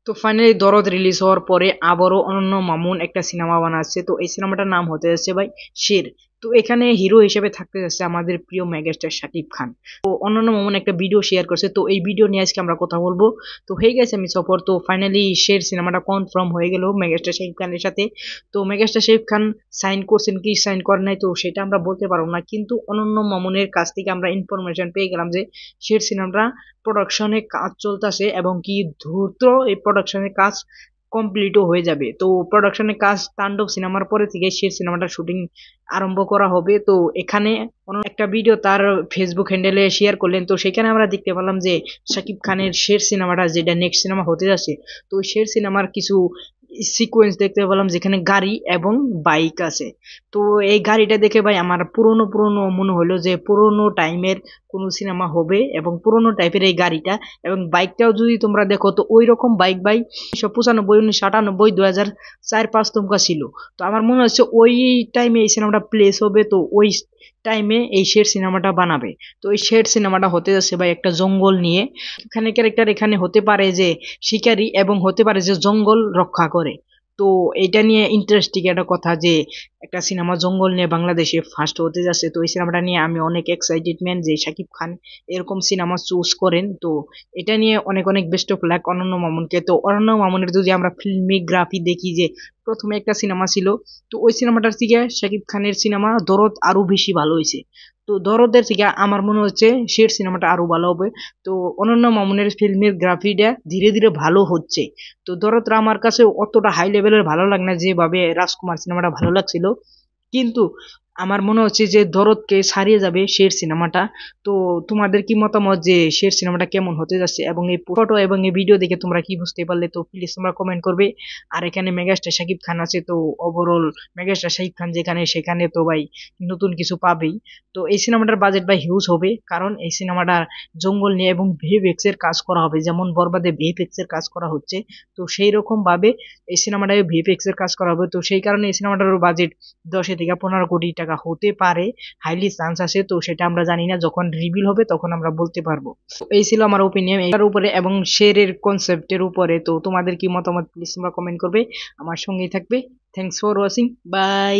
তো ফাইনালি দরদ রিলিজ হওয়ার পরে আবারও অনন্য মামুন একটা সিনেমা বানাচ্ছে। তো এই সিনেমাটার নাম হতে যাচ্ছে ভাই শের। তো এখানে হিরো হিসেবে থাকতে যাচ্ছে আমাদের প্রিয় মেগাস্টার শাকিব খান। তো অনন্য মামুন একটা ভিডিও শেয়ার করছে, তো এই ভিডিও নিয়ে আজকে আমরা কথা বলবো। তো হয়ে গেছে আমি সফর, তো ফাইনালি শের সিনেমাটা কনফার্ম হয়ে গেল মেগাস্টার শাকিব খানের সাথে। তো মেগাস্টার শাকিব খান সাইন করছেন কি সাইন করেন নাই তো সেটা আমরা বলতে পারবো না, কিন্তু অনন্য মামুনের কাছ থেকে আমরা ইনফরমেশন পেয়ে গেলাম যে শের সিনেমাটা প্রোডাকশনে কাজ চলতেছে এবং কি দ্রুত এই প্রোডাকশনের কাজ কমপ্লিটও হয়ে যাবে। তো প্রোডাকশনের কাজ তাণ্ডব সিনেমার পরে থেকে শের সিনেমাটা শুটিং আরম্ভ করা হবে। তো এখানে একটা ভিডিও তার ফেসবুক হ্যান্ডেলে শেয়ার করলেন, তো সেখানে আমরা দেখতে পেলাম যে শাকিব খানের শের সিনেমাটা যেটা নেক্সট সিনেমা হতে যাচ্ছে, তো শের সিনেমার কিছু সিকোয়েন্স দেখতে পেলাম যেখানে গাড়ি এবং বাইক আছে। তো এই গাড়িটা দেখে ভাই আমার পুরনো পুরনো মনে হলো যে পুরনো টাইমের কোনো সিনেমা হবে এবং পুরনো টাইপের এই গাড়িটা এবং বাইকটাও যদি তোমরা দেখো তো ওই রকম বাইক ভাই 1995, 1998, 2004, 2005 তোমকা ছিল। তো আমার মনে হচ্ছে ওই টাইমে এই সিনেমাটা প্লেস হবে, তো ওই টাইমে এই শের সিনেমাটা বানাবে। তো এই শের সিনেমাটা হতে যাচ্ছে ভাই একটা জঙ্গল নিয়ে। এখানে ক্যারেক্টার এখানে হতে পারে যে শিকারী এবং হতে পারে যে জঙ্গল রক্ষা করে। তো এটা নিয়ে ইন্টারেস্টিং একটা কথা যে একটা সিনেমা জঙ্গল নিয়ে বাংলাদেশে ফার্স্ট হতে যাচ্ছে। তো এই সিনেমাটা নিয়ে আমি অনেক এক্সাইটেড ম্যান যে শাকিব খান এরকম সিনেমা চুজ করেন। তো এটা নিয়ে অনেক অনেক বেস্ট অফ লাক অনন্য মামুনকে। তো অনন্য মামুনের যদি আমরা ফিল্মিগ্রাফি দেখি যে প্রথমে একটা সিনেমা ছিল, তো ওই সিনেমাটার থেকে শাকিব খানের সিনেমা দরদ আরো বেশি ভালো হয়েছে। তো দরদের থেকে আমার মনে হচ্ছে শের সিনেমাটা আরো ভালো হবে। তো অনন্য মামুনের ফিল্মের গ্রাফিটা ধীরে ধীরে ভালো হচ্ছে। তো দরদরা আমার কাছে অতটা হাই লেভেলের ভালো লাগে না যেভাবে রাজকুমার সিনেমাটা ভালো লাগছিল, কিন্তু আমার মনে হচ্ছে যে দরদকে ছাড়িয়ে যাবে শের সিনেমাটা। তো তোমাদের কি মতামত যে শের সিনেমাটা কেমন হতে যাচ্ছে এবং এই ফটো এবং এই ভিডিও দেখে তোমরা কি বুঝতে পারলে, তো প্লিজ তোমরা কমেন্ট করবে। আর এখানে মেগাস্টার শাকিব খান আছে, তো ওভারঅল মেগাস্টার শাকিব খান যেখানে সেখানে তো ভাই নতুন কিছু পাবেই। তো এই সিনেমাটার বাজেট ভাই হিউজ হবে, কারণ এই সিনেমাটা জঙ্গল নিয়ে এবং ভিএফএক্স এর কাজ করা হবে, যেমন বরবাদে ভিএফএক্স এর কাজ করা হচ্ছে। তো সেই রকম ভাবে এই সিনেমাটায় ভিএফএক্স এর কাজ করা হবে। তো সেই কারণে এই সিনেমাটার বাজেট 10 থেকে 15 কোটি টাকা হতে পারে, হাইলি চান্স আছে। তো সেটা আমরা জানি না, যখন রিভিল হবে তখন আমরা বলতে পারবো। তো এই ছিল আমার ওপিনিয়ন এটার উপরে এবং শেরের কনসেপ্টের উপরে। তো তোমাদের কি মতামত প্লিজ তোমরা কমেন্ট করবে, আমার সঙ্গেই থাকবে। Thanks for watching, by.